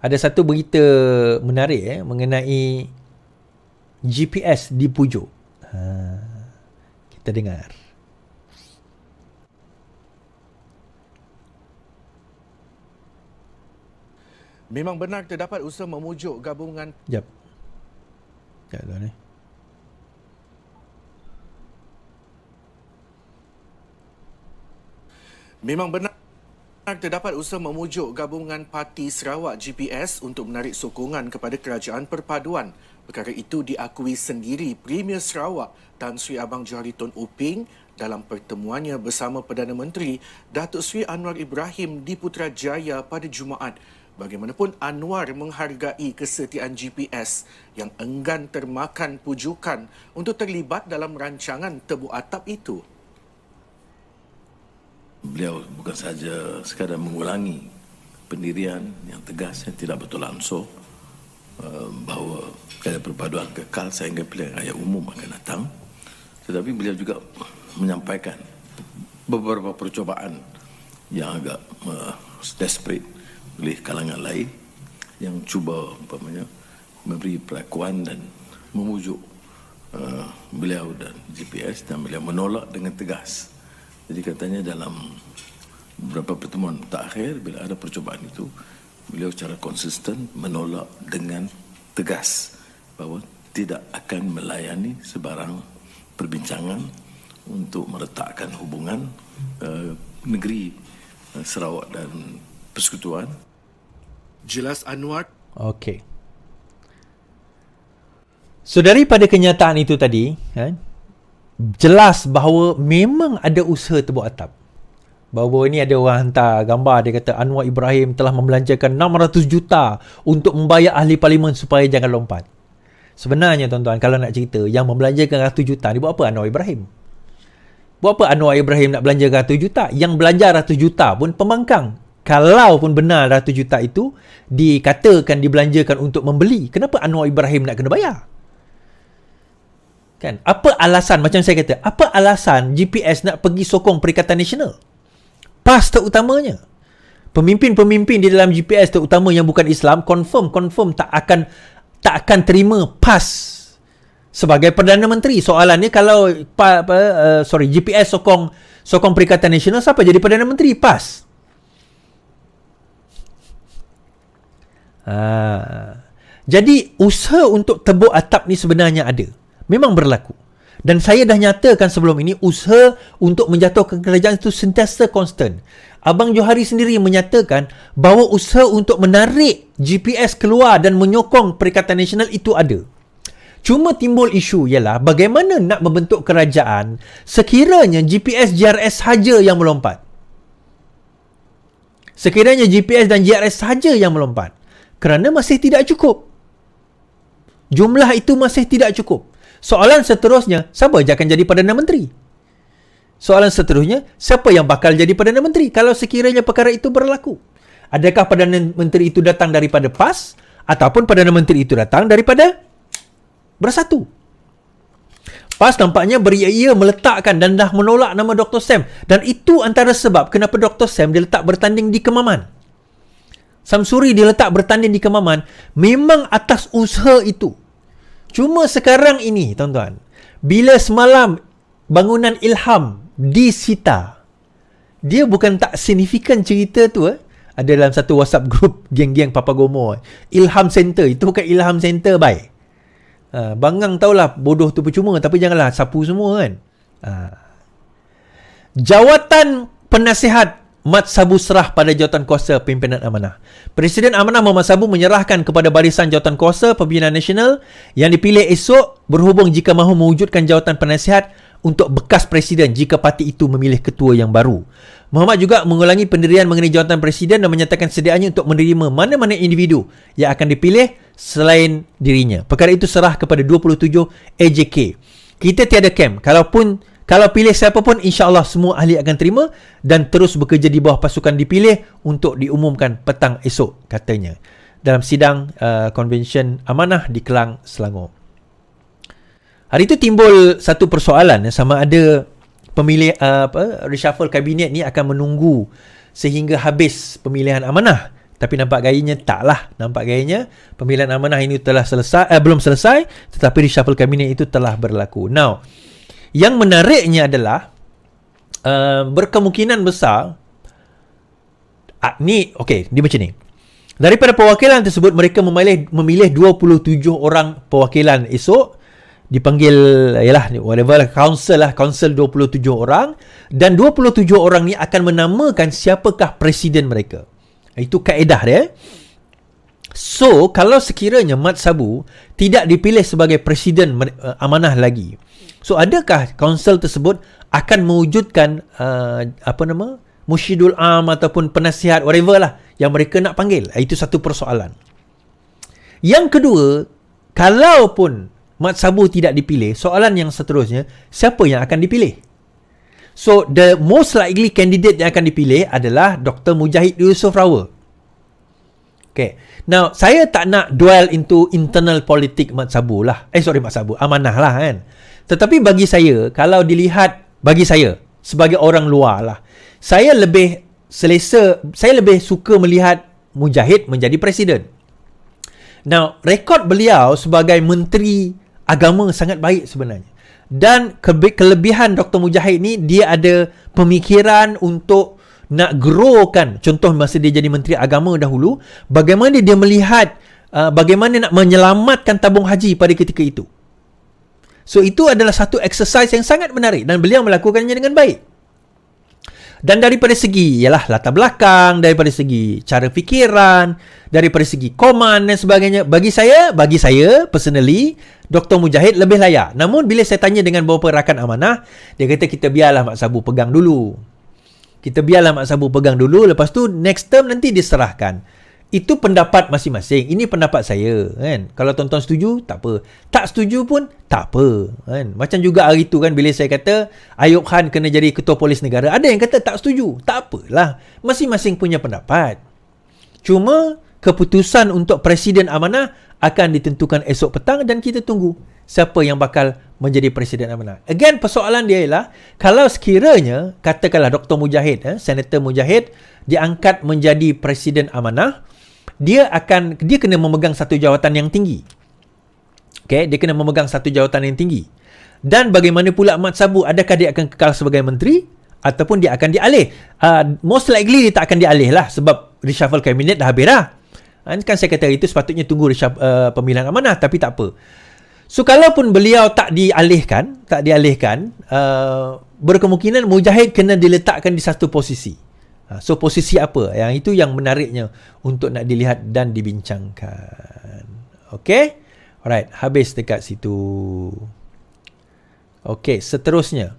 ada satu berita menarik mengenai GPS di Pujuk. Kita dengar. Memang benar terdapat usaha memujuk gabungan. Sekejap tuan Memang benar terdapat usaha memujuk gabungan Parti Sarawak GPS untuk menarik sokongan kepada Kerajaan Perpaduan. Perkara itu diakui sendiri Premier Sarawak Tan Sri Abang Johari Tun Uping dalam pertemuannya bersama Perdana Menteri Datuk Seri Anwar Ibrahim di Putrajaya pada Jumaat. Bagaimanapun, Anwar menghargai kesetiaan GPS yang enggan termakan pujukan untuk terlibat dalam rancangan tebuk atap itu. Beliau bukan saja sekadar mengulangi pendirian yang tegas yang tidak betul langsung bahawa Kerajaan Perpaduan kekal sehingga pilihan raya umum akan datang, tetapi beliau juga menyampaikan beberapa percubaan yang agak desperate oleh kalangan lain yang cuba memberi perlakuan dan memujuk beliau dan GPS, dan beliau menolak dengan tegas. Jadi katanya dalam beberapa pertemuan terakhir bila ada percubaan itu, beliau secara konsisten menolak dengan tegas bahawa tidak akan melayani sebarang perbincangan untuk meretakkan hubungan negeri Sarawak dan Persekutuan. Jelas Anwar. Okey. So daripada kenyataan itu tadi, jelas bahawa memang ada usaha tebuk atap. Bahawa ini ada orang hantar gambar, dia kata Anwar Ibrahim telah membelanjakan 600 juta untuk membayar ahli parlimen supaya jangan lompat. Sebenarnya tuan-tuan, kalau nak cerita, yang membelanjakan 100 juta ni buat apa Anwar Ibrahim? Buat apa Anwar Ibrahim nak belanja 100 juta? Yang belanja 100 juta pun pembangkang. Kalau pun benar 100 juta itu dikatakan dibelanjakan untuk membeli, kenapa Anwar Ibrahim nak kena bayar? Kan? Apa alasan, macam saya kata, apa alasan GPS nak pergi sokong Perikatan Nasional? PAS terutamanya. Pemimpin-pemimpin di dalam GPS terutama yang bukan Islam confirm tak akan terima PAS sebagai Perdana Menteri. Soalannya kalau GPS sokong Perikatan Nasional, siapa jadi Perdana Menteri? PAS. Jadi usaha untuk tebuk atap ni sebenarnya ada. Memang berlaku. Dan saya dah nyatakan sebelum ini, usaha untuk menjatuhkan kerajaan itu sentiasa konstan. Abang Johari sendiri menyatakan bahawa usaha untuk menarik GPS keluar dan menyokong Perikatan Nasional itu ada. Cuma timbul isu ialah bagaimana nak membentuk kerajaan sekiranya GPS GRS sahaja yang melompat. Sekiranya GPS dan GRS sahaja yang melompat. Kerana masih tidak cukup. Jumlah itu masih tidak cukup. Soalan seterusnya, siapa yang akan jadi Perdana Menteri? Soalan seterusnya, siapa yang bakal jadi Perdana Menteri kalau sekiranya perkara itu berlaku? Adakah Perdana Menteri itu datang daripada PAS ataupun Perdana Menteri itu datang daripada Bersatu? PAS nampaknya beria-ia meletakkan dan dah menolak nama Dr. Sam, dan itu antara sebab kenapa Dr. Sam diletak bertanding di Kemaman. Samsuri diletak bertanding di Kemaman memang atas usaha itu. Cuma sekarang ini, tuan-tuan, bila semalam bangunan Ilham disita, dia bukan tak signifikan cerita tu. Ada dalam satu WhatsApp group geng-geng Papa Gomo. Ilham Center, itu bukan Ilham Center, bye. Bangang tahulah bodoh tu percuma, tapi janganlah sapu semua kan. Jawatan penasihat Mat Sabu serah pada Jawatankuasa Pimpinan Amanah. Presiden Amanah Muhammad Sabu menyerahkan kepada Barisan Jawatankuasa Pembinaan Nasional yang dipilih esok berhubung jika mahu mewujudkan jawatan penasihat untuk bekas Presiden jika parti itu memilih ketua yang baru. Muhammad juga mengulangi pendirian mengenai jawatan Presiden dan menyatakan sediaannya untuk menerima mana-mana individu yang akan dipilih selain dirinya. Perkara itu serah kepada 27 AJK. Kita tiada camp. Kalau pilih siapa pun, insya-Allah semua ahli akan terima dan terus bekerja di bawah pasukan dipilih untuk diumumkan petang esok, katanya dalam sidang konvensyen Amanah di Kelang, Selangor. Hari itu timbul satu persoalan, sama ada reshuffle kabinet ni akan menunggu sehingga habis pemilihan Amanah Tapi nampak gayanya taklah. Nampak gayanya pemilihan amanah ini telah selesai, belum selesai, tetapi reshuffle kabinet itu telah berlaku. Now, yang menariknya adalah berkemungkinan besar ni macam ni. Daripada perwakilan tersebut, mereka memilih 27 orang perwakilan esok, dipanggil council 27 orang, dan 27 orang ni akan menamakan siapakah presiden mereka. Itu kaedah dia. So, kalau sekiranya Mat Sabu tidak dipilih sebagai presiden amanah lagi, so adakah kaunsil tersebut akan mewujudkan Musyidul Am ataupun penasihat whatever lah yang mereka nak panggil? Itu satu persoalan. Yang kedua, kalaupun Mat Sabu tidak dipilih, soalan yang seterusnya, siapa yang akan dipilih? So, the most likely candidate yang akan dipilih adalah Dr. Mujahid Yusof Rawal. Okay. Now, saya tak nak dwell into internal politik Mat Sabu lah. Mat Sabu, amanah lah kan. Tetapi bagi saya, kalau dilihat, bagi saya, sebagai orang luar lah, saya lebih suka melihat Mujahid menjadi presiden. Now, rekod beliau sebagai menteri agama sangat baik sebenarnya. Dan kelebihan Dr. Mujahid ni, dia ada pemikiran untuk nak growkan. Contoh masa dia jadi menteri agama dahulu, bagaimana dia melihat bagaimana nak menyelamatkan tabung haji pada ketika itu. So itu adalah satu exercise yang sangat menarik dan beliau melakukannya dengan baik. Dan daripada segi latar belakang, daripada segi cara fikiran, daripada segi command dan sebagainya, bagi saya personally, Dr. Mujahid lebih layak. Namun bila saya tanya dengan beberapa rakan amanah, dia kata kita biarlah Mak Sabu pegang dulu. Lepas tu next term nanti diserahkan. Itu pendapat masing-masing. Ini pendapat saya kan. Kalau tuan-tuan setuju, tak apa. Tak setuju pun tak apa kan. Macam juga hari tu kan, bila saya kata Ayub Khan kena jadi ketua polis negara, ada yang kata tak setuju. Tak apalah, masing-masing punya pendapat. Cuma keputusan untuk presiden amanah akan ditentukan esok petang, dan kita tunggu siapa yang bakal menjadi presiden amanah. Again, persoalan dia ialah, kalau sekiranya katakanlah Dr. Mujahid, Senator Mujahid diangkat menjadi presiden amanah, dia kena memegang satu jawatan yang tinggi. Okay, dia kena memegang satu jawatan yang tinggi. Dan bagaimana pula Mat Sabu, adakah dia akan kekal sebagai menteri ataupun dia akan dialih? Most likely dia tak akan dialih lah, sebab reshuffle kabinet dah habis dah. Kan saya kata itu sepatutnya tunggu pemilihan amanah, tapi tak apa. So kalaupun beliau tak dialihkan, berkemungkinan Mujahid kena diletakkan di satu posisi. So posisi apa? Yang itu yang menariknya untuk nak dilihat dan dibincangkan. Okay? Alright, habis dekat situ. Okay, seterusnya.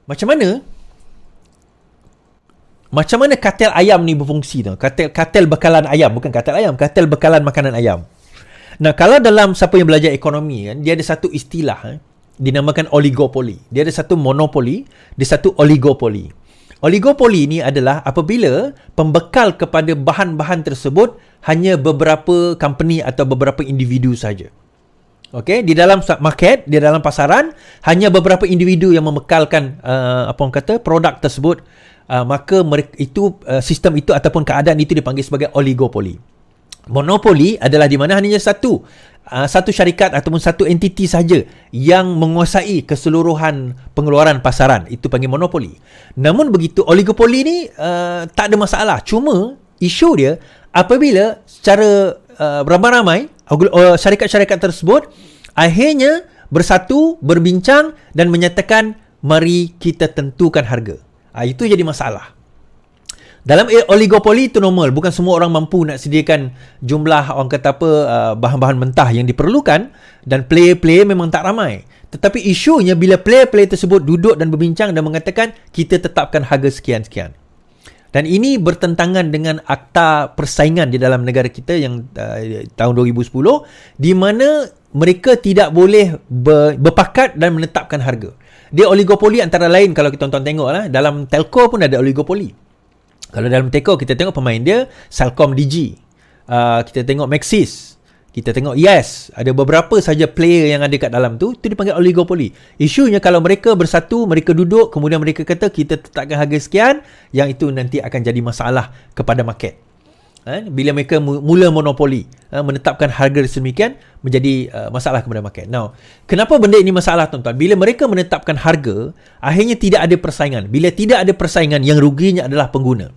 Macam mana katil ayam ni berfungsi tu? Katil bekalan ayam, bukan katil ayam, katil bekalan makanan ayam. Nah, kalau dalam siapa yang belajar ekonomi kan, dia ada satu istilah dinamakan oligopoli. Dia ada satu monopoli, dia satu oligopoli. Oligopoli ni adalah apabila pembekal kepada bahan-bahan tersebut hanya beberapa company atau beberapa individu saja. Okey, di dalam market, di dalam pasaran, hanya beberapa individu yang memekalkan produk tersebut, maka sistem itu ataupun keadaan itu dipanggil sebagai oligopoli. Monopoli adalah di mana hanya satu syarikat ataupun satu entiti saja yang menguasai keseluruhan pengeluaran pasaran. Itu panggil monopoli. Namun begitu, oligopoli ni tak ada masalah. Cuma isu dia apabila secara beramai-ramai syarikat-syarikat tersebut akhirnya bersatu, berbincang dan menyatakan mari kita tentukan harga. Itu jadi masalah. Dalam oligopoli itu normal, bukan semua orang mampu nak sediakan jumlah bahan-bahan mentah yang diperlukan, dan player-player memang tak ramai. Tetapi isunya bila player-player tersebut duduk dan berbincang dan mengatakan kita tetapkan harga sekian-sekian. Dan ini bertentangan dengan akta persaingan di dalam negara kita yang tahun 2010, di mana mereka tidak boleh berpakat dan menetapkan harga. Dia oligopoli antara lain, kalau kita tonton tengok dalam telco pun ada oligopoli. Kalau dalam telco kita tengok pemain dia Celcom Digi, kita tengok Maxis, Kita tengok, yes, ada beberapa saja player yang ada kat dalam tu, itu dipanggil oligopoli. Isunya kalau mereka bersatu, mereka duduk, kemudian mereka kata kita tetapkan harga sekian, yang itu nanti akan jadi masalah kepada market. Bila mereka mula monopoli, menetapkan harga sedemikian, menjadi masalah kepada market. Now, kenapa benda ini masalah, tuan-tuan? Bila mereka menetapkan harga, akhirnya tidak ada persaingan. Bila tidak ada persaingan, yang ruginya adalah pengguna.